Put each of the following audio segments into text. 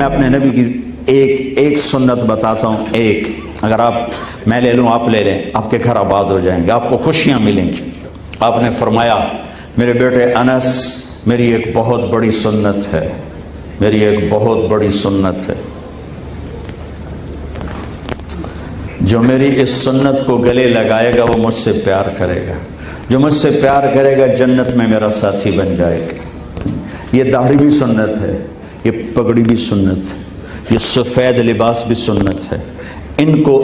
میں اپنے نبی کی ایک سنت بتاتا ہوں. اگر میں لے لوں، آپ لے لیں، آپ کے گھر آباد ہو جائیں گے، آپ کو خوشیاں ملیں گی. آپ نے فرمایا میرے بیٹے انس، میری ایک بہت بڑی سنت ہے، میری ایک بہت بڑی سنت ہے. جو میری اس سنت کو گلے لگائے گا وہ مجھ سے پیار کرے گا. جو مجھ سے پیار کرے گا جنت میں میرا ساتھی بن جائے گا. یہ داڑھی بھی سنت ہے، یہ پگڑی بھی سنت ہے، یہ سفید لباس بھی سنت ہے. ان کو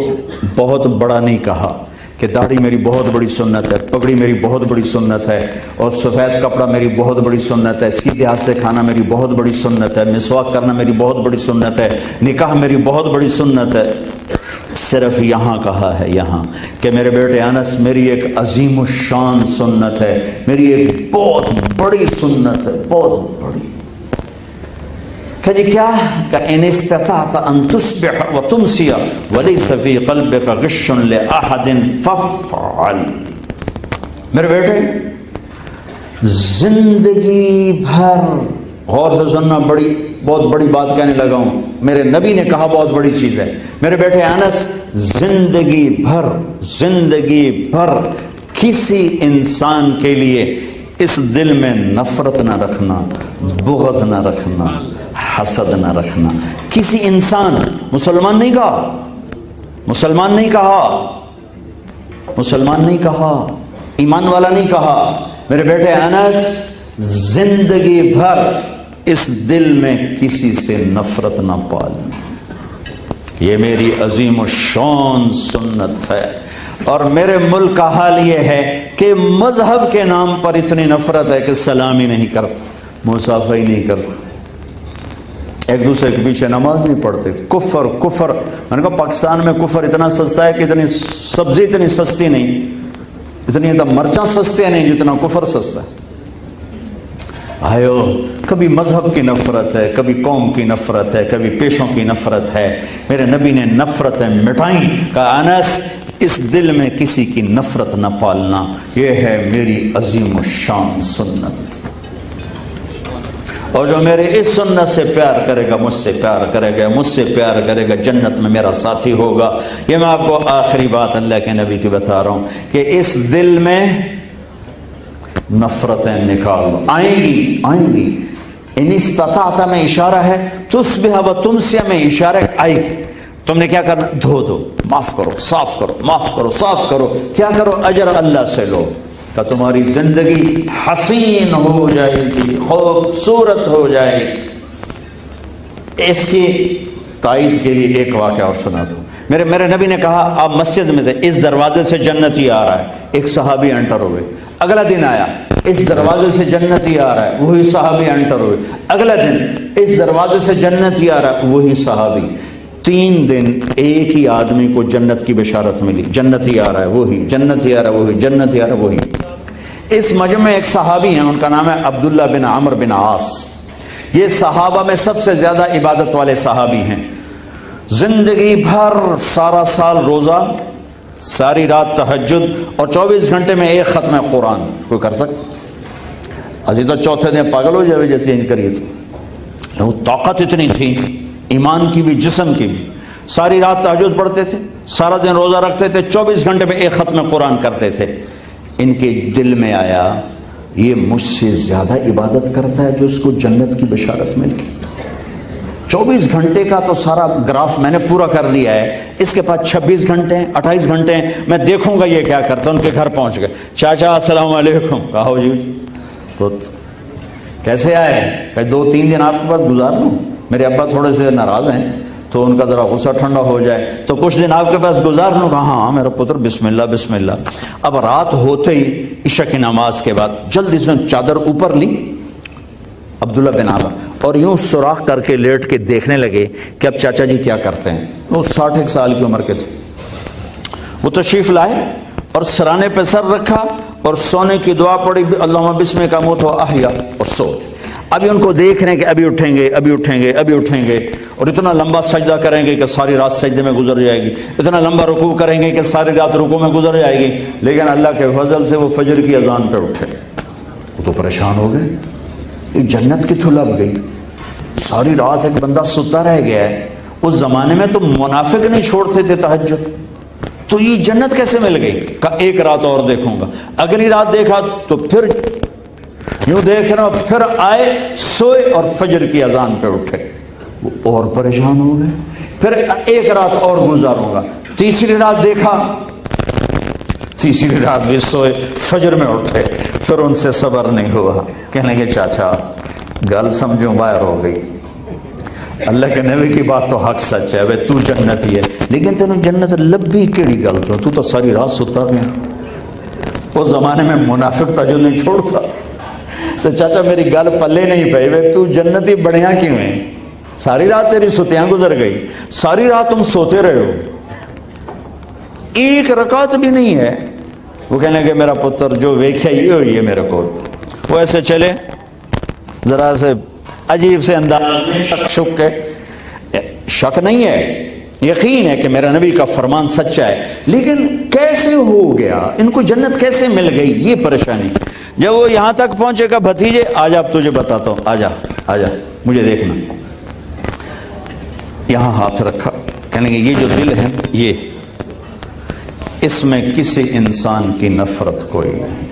بہت بڑا نہیں کہا کہ داڑھی میری بہت بڑی سنت ہے، پگڑی میری بہت بڑی سنت ہے، اور سفید کپڑا میری بہت بڑی سنت ہے، سیدھے ہاتھ سے کھانا میری بہت بڑی سنت ہے، مسواک کرنا میری بہت بڑی سنت ہے، نکاح میری بہت بڑی سنت ہے. صرف یہاں کہا ہے، یہاں کہ میرے بیٹے انس میری ایک عظیم الشان سنت ہے، میری ایک بہت بڑی سنت ہے، بہت بڑی. کہ جی کیا؟ کہ ان استطعت ان تصبح وتمسی وليس في قلبك غش لاحد فافعل. میرے بیٹے زندگی بھر، غور سے سننا، بہت بڑی بات کہنے لگا ہوں، میرے نبی نے کہا بہت بڑی چیز ہے. میرے بیٹے انس زندگی بھر کسی انسان کے لیے اس دل میں نفرت نہ رکھنا، بغض نہ رکھنا، حسد نہ رکھنا. کسی انسان، مسلمان نہیں کہا، ایمان والا نہیں کہا. میرے بیٹے انس زندگی بھر اس دل میں کسی سے نفرت نہ پالنا. یہ میری عظیم الشان سنت ہے. اور میرے ملک کا حال یہ ہے کہ مذہب کے نام پر اتنی نفرت ہے کہ سلام ہی نہیں کرتا، مصافحہ ہی نہیں کرتا، ایک دوسرے کے پیچھے نماز نہیں پڑھتے. کفر میں نے کہا پاکستان میں کفر اتنا سستا ہے کہ اتنی سبزی اتنی سستی نہیں، اتنی مرچاں سستے نہیں جتنا کفر سستا ہے. کبھی مذہب کی نفرت ہے، کبھی قوم کی نفرت ہے، کبھی پیشوں کی نفرت ہے. میرے نبی نے نفرتیں مٹائیں. کہا انس اس دل میں کسی کی نفرت نہ پالنا، یہ ہے میری عظیم الشان سنت. اور جو میرے اس سنت سے پیار کرے گا مجھ سے پیار کرے گا جنت میں میرا ساتھی ہوگا. یہ میں آپ کو آخری بات اللہ کے نبی کی بتا رہا ہوں کہ اس دل میں نفرتیں نکال لو، آئیں گی. ان استطاعت میں اشارہ ہے، تصبح و تمسی میں اشارہ آئے گی. تم نے کیا کرنا؟ دھو، معاف کرو، صاف کرو. کیا کرو؟ اجر اللہ سے لو. کہ تمہاری زندگی حسین ہو جائے گی، خوبصورت ہو جائے گی. اس کی تائید کے لیے ایک واقعہ اور سنا دو. میرے نبی نے کہا آپ مسجد میں تھے، اس دروازے سے جنتی آ رہا ہے، ایک صحابی انٹر ہوئے. اگلا دن آیا، اس دروازے سے جنتی آ رہا ہے، وہی صحابی انٹر ہوئے. اگلا دن اس دروازے سے جنتی آ رہا ہے، وہی صحابی. 3 دن ایک ہی آدمی کو جنت کی بشارت ملی، جنتی آ رہا ہے وہی، جنتی آ رہا ہے وہی، جنتی آ رہا ہے وہی. اس مجمع میں ایک صحابی ہیں، ان کا نام ہے عبداللہ بن عمرو بن عاص. یہ صحابہ میں سب سے زیادہ عبادت والے صحابی ہیں. زندگی بھر سارا سال روزہ، ساری رات تہجد، اور 24 گھنٹے میں ایک ختم قرآن. کوئی کر سکتا؟ ابھی تو چوتھے دن پاگل ہو جائے جیسے ان کریے تو. طاقت اتنی تھی، ایمان کی بھی جسم کی بھی. ساری رات تہجد پڑھتے تھے، سارا دن روزہ رکھتے تھے، 24 گھنٹے میں ایک ختم قرآن کرتے تھے. ان کے دل میں آیا یہ مجھ سے زیادہ عبادت کرتا ہے جو اس کو جنت کی بشارت مل گئی. 24 گھنٹے کا تو سارا گراف میں نے پورا کر لیا ہے. اس کے پاس 26 گھنٹے ہیں، 28 گھنٹے ہیں. میں دیکھوں گا یہ کیا کرتا. ان کے گھر پہنچ گئے. چاچا السلام علیکم. کہا جی کیسے آئے؟ کہ 2-3 دن آپ کے پاس گزار لوں. میرے ابا تھوڑے سے ناراض ہیں تو ان کا ذرا غصہ ٹھنڈا ہو جائے تو کچھ دن آپ کے پاس گزار لوں. کہا ہاں میرا پتر، بسم اللہ. اب رات ہوتے ہی عشاء کی نماز کے بعد جلدی سے چادر اوپر لی عبداللہ بن عمرو، اور یوں سوراخ کر کے لیٹ کے دیکھنے لگے کہ اب چاچا جی کیا کرتے ہیں. وہ 60 سال کی عمر کے تھے. وہ تشریف لائے اور سرانے پہ سر رکھا اور سونے کی دعا پڑھی، اللہم بسمک اموت و احیا، اور سو. ابھی ان کو دیکھ رہے ہیں کہ ابھی اٹھیں گے اور اتنا لمبا سجدہ کریں گے کہ ساری رات سجدے میں گزر جائے گی، اتنا لمبا رکوع کریں گے کہ ساری رات رکوع میں گزر جائے گی. لیکن اللہ کے فضل سے وہ فجر کی اذان پہ اٹھے. وہ تو پریشان ہو گئے، یہ جنت کی تو لب گئی. ساری رات ایک بندہ ستا رہ گیا ہے. اس زمانے میں تو منافق نہیں چھوڑتے تھے تہجد. تو یہ جنت کیسے مل گئی؟ کہ ایک رات اور دیکھوں گا. اگلی رات دیکھا تو پھر یوں دیکھ رہا ہوں، پھر آئے سوئے اور فجر کی اذان پہ اٹھے. وہ اور پریشان ہو گئے. پھر ایک رات اور گزاروں گا. تیسری رات دیکھا، تیسری رات بھی سوئے، فجر میں اٹھے. پھر ان سے صبر نہیں ہوا. کہنے لگے چاچا گل سمجھو باہر ہو گئی. اللہ کے نبی کی بات تو حق سچ ہے، بھائی تو جنتی ہے، لیکن تینوں جنت لبھی کیڑی گل تو ساری رات ستا گیا. اس زمانے میں منافق تہجد نہیں چھوڑتا. تو چاچا میری گل پلے نہیں پئی، بھائی تو جنتی بڑھیا کیوں ہے؟ ساری رات تیری ستیاں گزر گئی، ساری رات تم سوتے رہے ہو، ایک رکعت بھی نہیں ہے. وہ کہنے لگے میرا پتر جو ویکھیا یہ ہوئی ہے میرے کو. وہ ایسے چلے ذرا سے عجیب سے انداز میں شک ہے، شک نہیں ہے، یقین ہے کہ میرا نبی کا فرمان سچا ہے، لیکن کیسے ہو گیا، ان کو جنت کیسے مل گئی، یہ پریشانی. جب وہ یہاں تک پہنچے گا بھتیجے آجا اب تجھے بتاتا ہوں، آجا آجا مجھے دیکھنا. یہاں ہاتھ رکھا. کہنے لگے یہ جو دل ہے یہ، اس میں کسی انسان کی نفرت کوئی نہیں.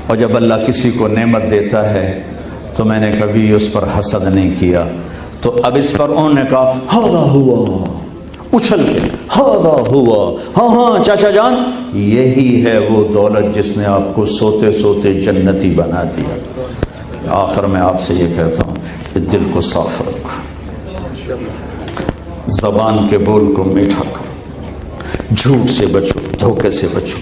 اور جب اللہ کسی کو نعمت دیتا ہے تو میں نے کبھی اس پر حسد نہیں کیا. تو اب اس پر انہوں نے کہا ہاذا ہوا، اچھل کے ہاذا ہوا، ہاں ہاں چاچا جان یہی ہے وہ دولت جس نے آپ کو سوتے سوتے جنتی بنا دیا. آخر میں آپ سے یہ کہتا ہوں اس دل کو صاف رکھو، زبان کے بول کو میٹھا کرو، جھوٹ سے بچو، دھوکے سے بچو.